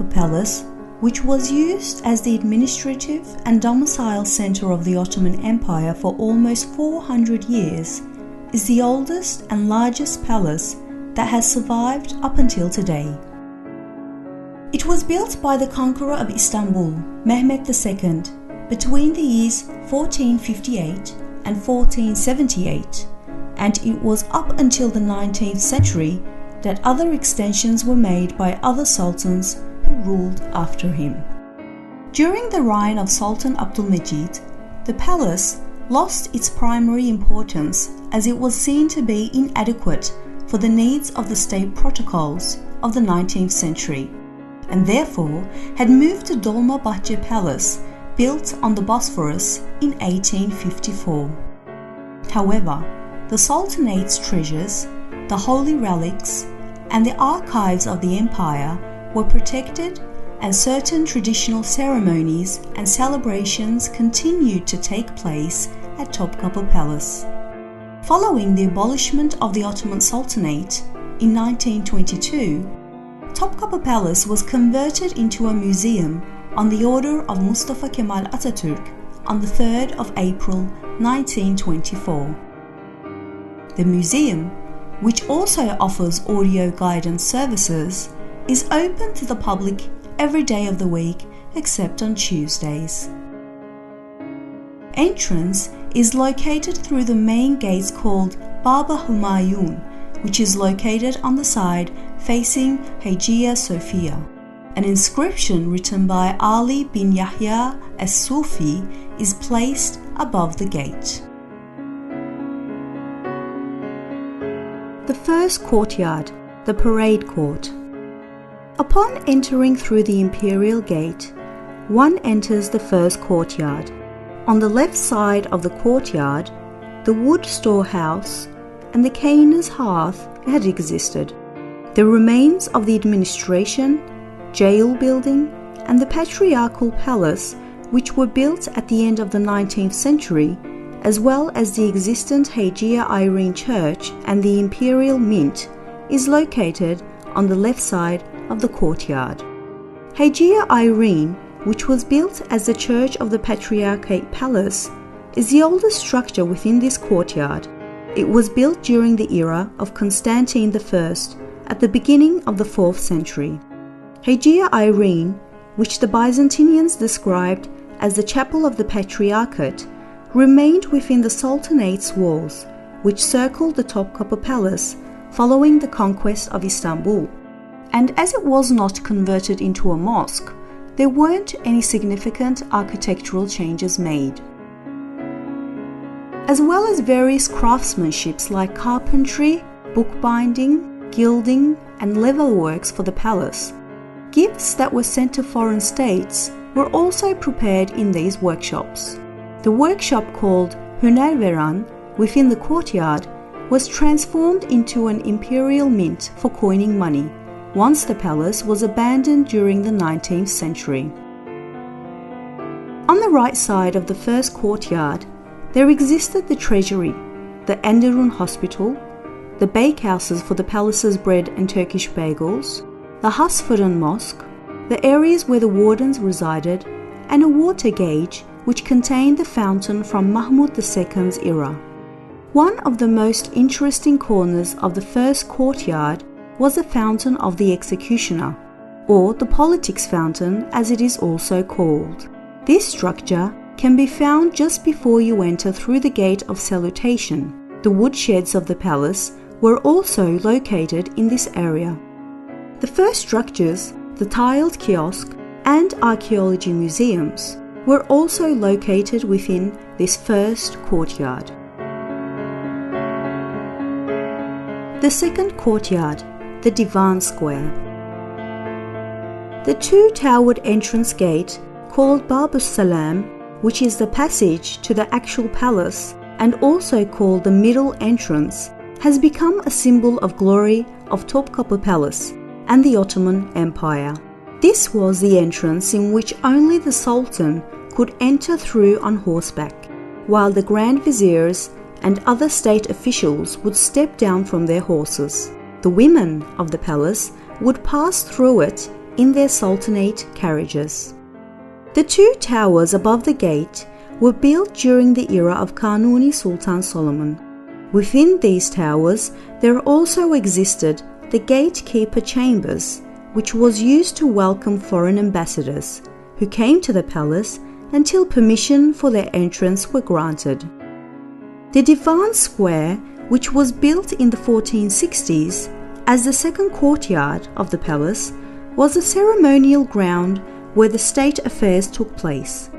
Topkapi Palace, which was used as the administrative and domicile center of the Ottoman Empire for almost 400 years, is the oldest and largest palace that has survived up until today. It was built by the conqueror of Istanbul, Mehmed II, between the years 1458 and 1478, and it was up until the 19th century that other extensions were made by other sultans who ruled after him. During the reign of Sultan Abdülmecid, the palace lost its primary importance as it was seen to be inadequate for the needs of the state protocols of the 19th century, and therefore had moved to Dolmabahce Palace, built on the Bosphorus in 1854. However, the Sultanate's treasures, the holy relics, and the archives of the empire were protected, and certain traditional ceremonies and celebrations continued to take place at Topkapi Palace. Following the abolishment of the Ottoman Sultanate in 1922, Topkapi Palace was converted into a museum on the order of Mustafa Kemal Atatürk on the 3rd of April 1924. The museum, which also offers audio guidance services, is open to the public every day of the week except on Tuesdays. Entrance is located through the main gates called Baba Humayun, which is located on the side facing Hagia Sophia. An inscription written by Ali bin Yahya as-Sufi is placed above the gate. The first courtyard, the parade court. Upon entering through the imperial gate, one enters the first courtyard. On the left side of the courtyard, the wood storehouse and the caner's hearth had existed. The remains of the administration, jail building, and the patriarchal palace, which were built at the end of the 19th century, as well as the existent Hagia Irene Church and the Imperial Mint, is located on the left side of the courtyard. Hagia Irene, which was built as the Church of the Patriarchate Palace, is the oldest structure within this courtyard. It was built during the era of Constantine I at the beginning of the 4th century. Hagia Irene, which the Byzantinians described as the Chapel of the Patriarchate, remained within the Sultanate's walls, which circled the Topkapi Palace following the conquest of Istanbul. And as it was not converted into a mosque, there weren't any significant architectural changes made. As well as various craftsmanships like carpentry, bookbinding, gilding, and levelworks for the palace, gifts that were sent to foreign states were also prepared in these workshops. The workshop called Hünerveran within the courtyard was transformed into an imperial mint for coining money once the palace was abandoned during the 19th century. On the right side of the first courtyard, there existed the treasury, the Enderun Hospital, the bakehouses for the palace's bread and Turkish bagels, the Hasfırın Mosque, the areas where the wardens resided, and a water gauge which contained the fountain from Mahmud II's era. One of the most interesting corners of the first courtyard was the Fountain of the Executioner, or the Politics Fountain as it is also called. This structure can be found just before you enter through the Gate of Salutation. The woodsheds of the palace were also located in this area. The first structures, the tiled kiosk and archaeology museums, were also located within this first courtyard. The second courtyard, the Divan Square. The two-towered entrance gate, called Babus Salam, which is the passage to the actual palace and also called the middle entrance, has become a symbol of glory of Topkapi Palace and the Ottoman Empire. This was the entrance in which only the Sultan could enter through on horseback, while the Grand Viziers and other state officials would step down from their horses. The women of the palace would pass through it in their sultanate carriages. The two towers above the gate were built during the era of Kanuni Sultan Solomon. Within these towers, there also existed the gatekeeper chambers, which was used to welcome foreign ambassadors who came to the palace until permission for their entrance were granted. The Divan Square, which was built in the 1460s as the second courtyard of the palace, was a ceremonial ground where the state affairs took place.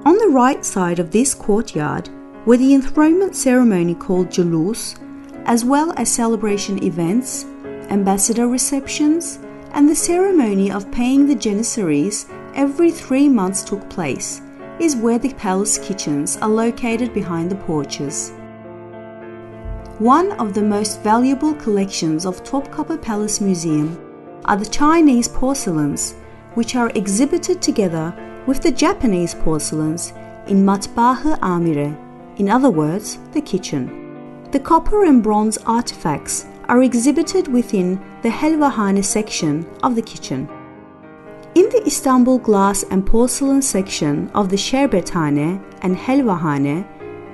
On the right side of this courtyard were the enthronement ceremony called Julus, as well as celebration events, ambassador receptions, and the ceremony of paying the janissaries every 3 months took place, is where the palace kitchens are located behind the porches. One of the most valuable collections of Topkapi Palace Museum are the Chinese porcelains, which are exhibited together with the Japanese porcelains in Matbah-ı Amire, in other words, the kitchen. The copper and bronze artifacts are exhibited within the Helvahane section of the kitchen. In the Istanbul glass and porcelain section of the Sherbethane and Helvahane,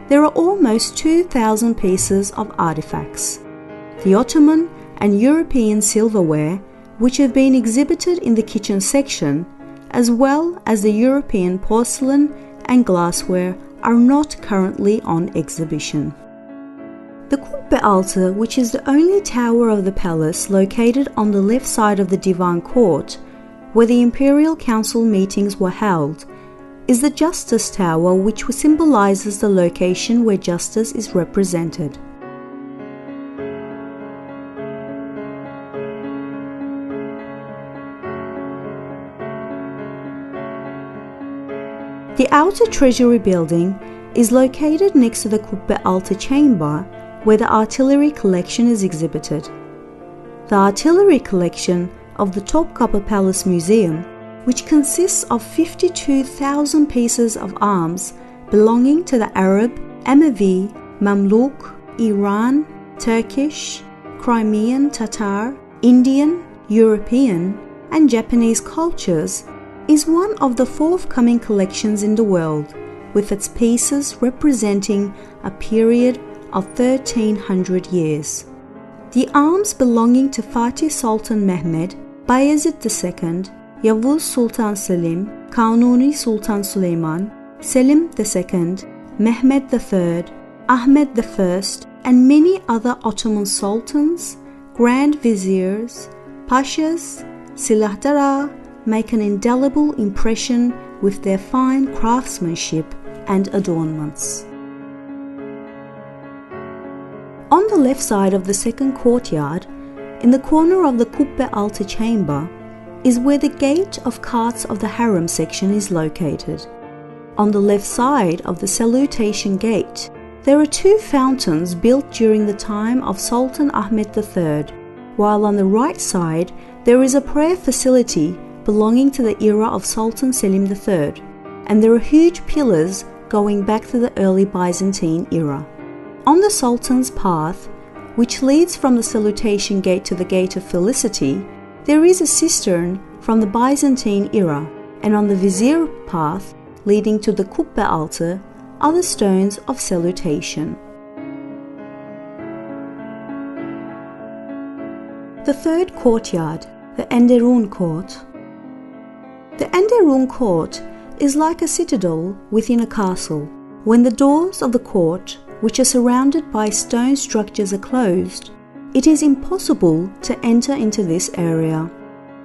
there are almost 2,000 pieces of artifacts. The Ottoman and European silverware, which have been exhibited in the kitchen section, as well as the European porcelain and glassware, are not currently on exhibition. The Kubbe Altı, which is the only tower of the palace located on the left side of the Divan Court, where the Imperial Council meetings were held, is the Justice Tower, which symbolizes the location where justice is represented. The outer treasury building is located next to the Kubbe Altı chamber, where the artillery collection is exhibited. The artillery collection of the Topkapi Palace Museum, which consists of 52,000 pieces of arms belonging to the Arab, Emevi, Mamluk, Iran, Turkish, Crimean Tatar, Indian, European, and Japanese cultures, is one of the forthcoming collections in the world, with its pieces representing a period of 1300 years. The arms belonging to Fatih Sultan Mehmed, Bayezid II, Yavuz Sultan Selim, Kanuni Sultan Süleyman, Selim II, Mehmed III, Ahmed I, and many other Ottoman sultans, grand viziers, pashas, silahdara, make an indelible impression with their fine craftsmanship and adornments. On the left side of the second courtyard, in the corner of the Kubbe Altı chamber, is where the gate of carts of the harem section is located. On the left side of the salutation gate, there are two fountains built during the time of Sultan Ahmed III, while on the right side there is a prayer facility belonging to the era of Sultan Selim III, and there are huge pillars going back to the early Byzantine era. On the Sultan's path, which leads from the salutation gate to the Gate of Felicity, there is a cistern from the Byzantine era, and on the Vizier path leading to the Kubbe Altı are the stones of salutation. The third courtyard, the Enderun Court. The Enderun Court is like a citadel within a castle. When the doors of the court, which are surrounded by stone structures, are closed, it is impossible to enter into this area.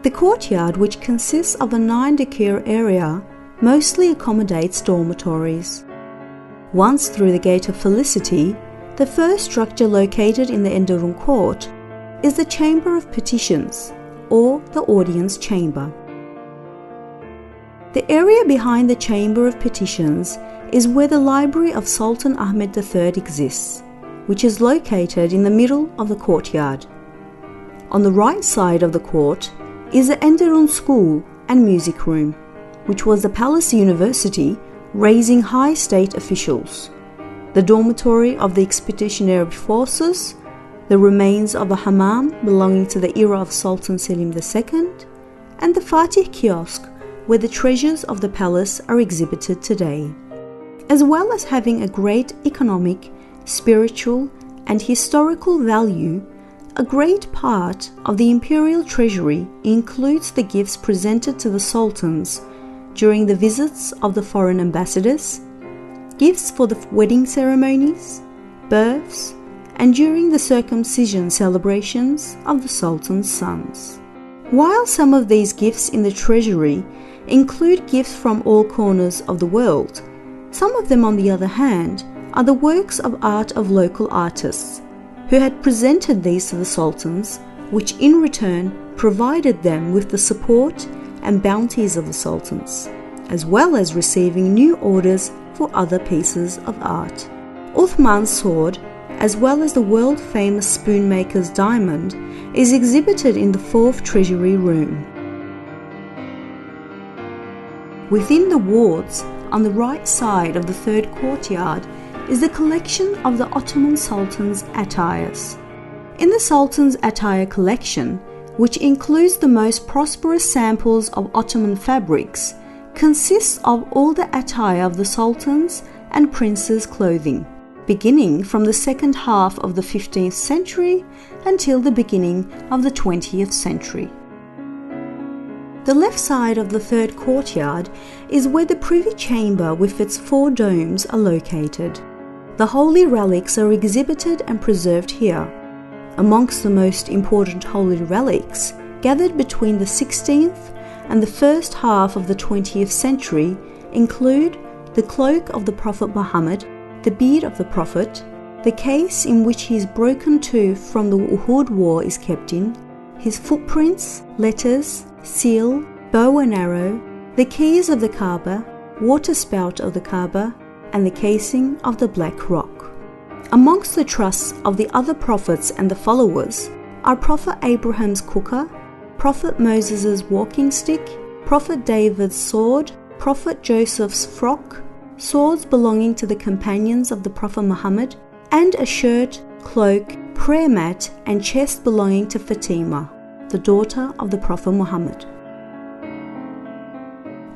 The courtyard, which consists of a 9-decare area, mostly accommodates dormitories. Once through the Gate of Felicity, the first structure located in the Enderun Court is the Chamber of Petitions, or the Audience Chamber. The area behind the Chamber of Petitions is where the library of Sultan Ahmed III exists, which is located in the middle of the courtyard. On the right side of the court is the Enderun School and Music Room, which was the palace university raising high state officials, the dormitory of the expeditionary forces, the remains of a hammam belonging to the era of Sultan Selim II, and the Fatih Kiosk, where the treasures of the palace are exhibited today. As well as having a great economic, spiritual, and historical value, a great part of the imperial treasury includes the gifts presented to the sultans during the visits of the foreign ambassadors, gifts for the wedding ceremonies, births, and during the circumcision celebrations of the sultan's sons. While some of these gifts in the treasury include gifts from all corners of the world, some of them, on the other hand, are the works of art of local artists, who had presented these to the sultans, which in return provided them with the support and bounties of the sultans, as well as receiving new orders for other pieces of art. Uthman's sword, as well as the world-famous spoonmaker's diamond, is exhibited in the 4th Treasury Room. Within the wards, on the right side of the 3rd courtyard, is the collection of the Ottoman Sultan's attires. In the Sultan's attire collection, which includes the most prosperous samples of Ottoman fabrics, consists of all the attire of the sultans and princes' clothing, beginning from the second half of the 15th century until the beginning of the 20th century. The left side of the 3rd courtyard is where the privy chamber with its 4 domes are located. The holy relics are exhibited and preserved here. Amongst the most important holy relics gathered between the 16th and the first half of the 20th century include the cloak of the Prophet Muhammad, the beard of the Prophet, the case in which his broken tooth from the Uhud war is kept in, his footprints, letters, seal, bow and arrow, the keys of the Kaaba, water spout of the Kaaba, and the casing of the Black Rock. Amongst the trusts of the other prophets and the followers are Prophet Abraham's cooker, Prophet Moses' walking stick, Prophet David's sword, Prophet Joseph's frock, swords belonging to the companions of the Prophet Muhammad, and a shirt, cloak, prayer mat, and chest belonging to Fatima, the daughter of the Prophet Muhammad.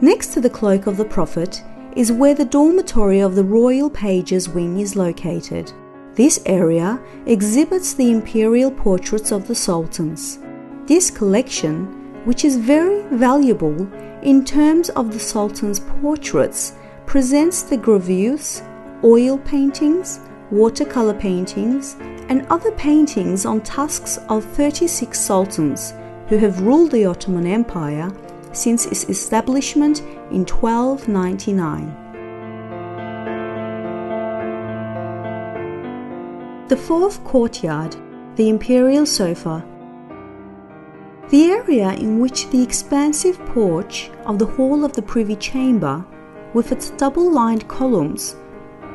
Next to the cloak of the Prophet is where the dormitory of the Royal Pages Wing is located. This area exhibits the imperial portraits of the sultans. This collection, which is very valuable in terms of the sultan's portraits, presents the gravures, oil paintings, watercolor paintings, and other paintings on tusks of 36 sultans who have ruled the Ottoman Empire since its establishment in 1299. The 4th courtyard, the imperial sofa. The area in which the expansive porch of the hall of the privy chamber, with its double-lined columns,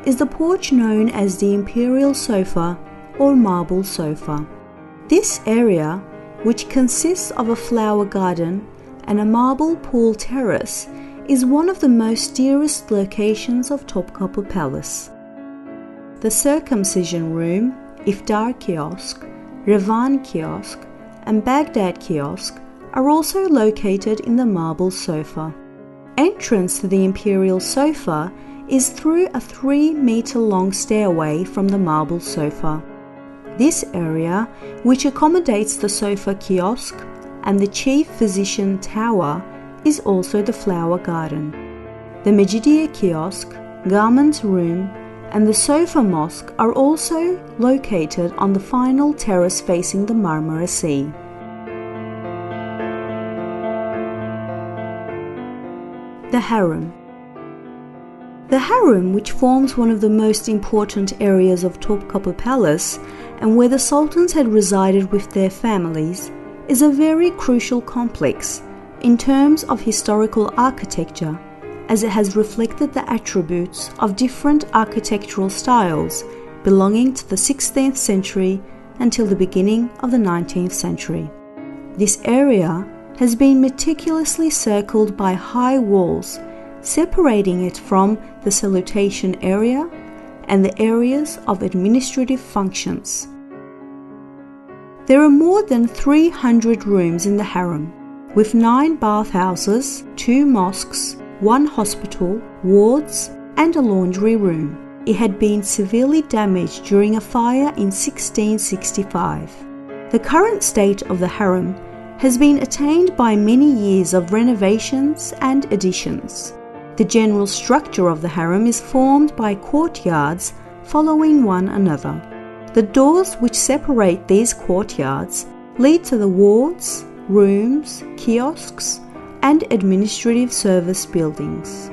is the porch known as the imperial sofa or marble sofa. This area, which consists of a flower garden and a marble pool terrace, is one of the most dearest locations of Topkapi Palace. The circumcision room, iftar kiosk, Revan kiosk, and Baghdad kiosk are also located in the marble sofa. Entrance to the imperial sofa is through a 3-meter-long stairway from the marble sofa. This area, which accommodates the sofa kiosk and the chief physician tower, is also the flower garden. The Mejidiyya kiosk, garment room, and the sofa mosque are also located on the final terrace facing the Marmara Sea. The harem. The harem, which forms one of the most important areas of Topkapi Palace and where the sultans had resided with their families, is a very crucial complex in terms of historical architecture, as it has reflected the attributes of different architectural styles belonging to the 16th century until the beginning of the 19th century. This area has been meticulously circled by high walls, separating it from the salutation area and the areas of administrative functions. There are more than 300 rooms in the harem, with 9 bathhouses, 2 mosques, 1 hospital, wards, and a laundry room. It had been severely damaged during a fire in 1665. The current state of the harem has been attained by many years of renovations and additions. The general structure of the harem is formed by courtyards following one another. The doors which separate these courtyards lead to the wards, rooms, kiosks, and administrative service buildings.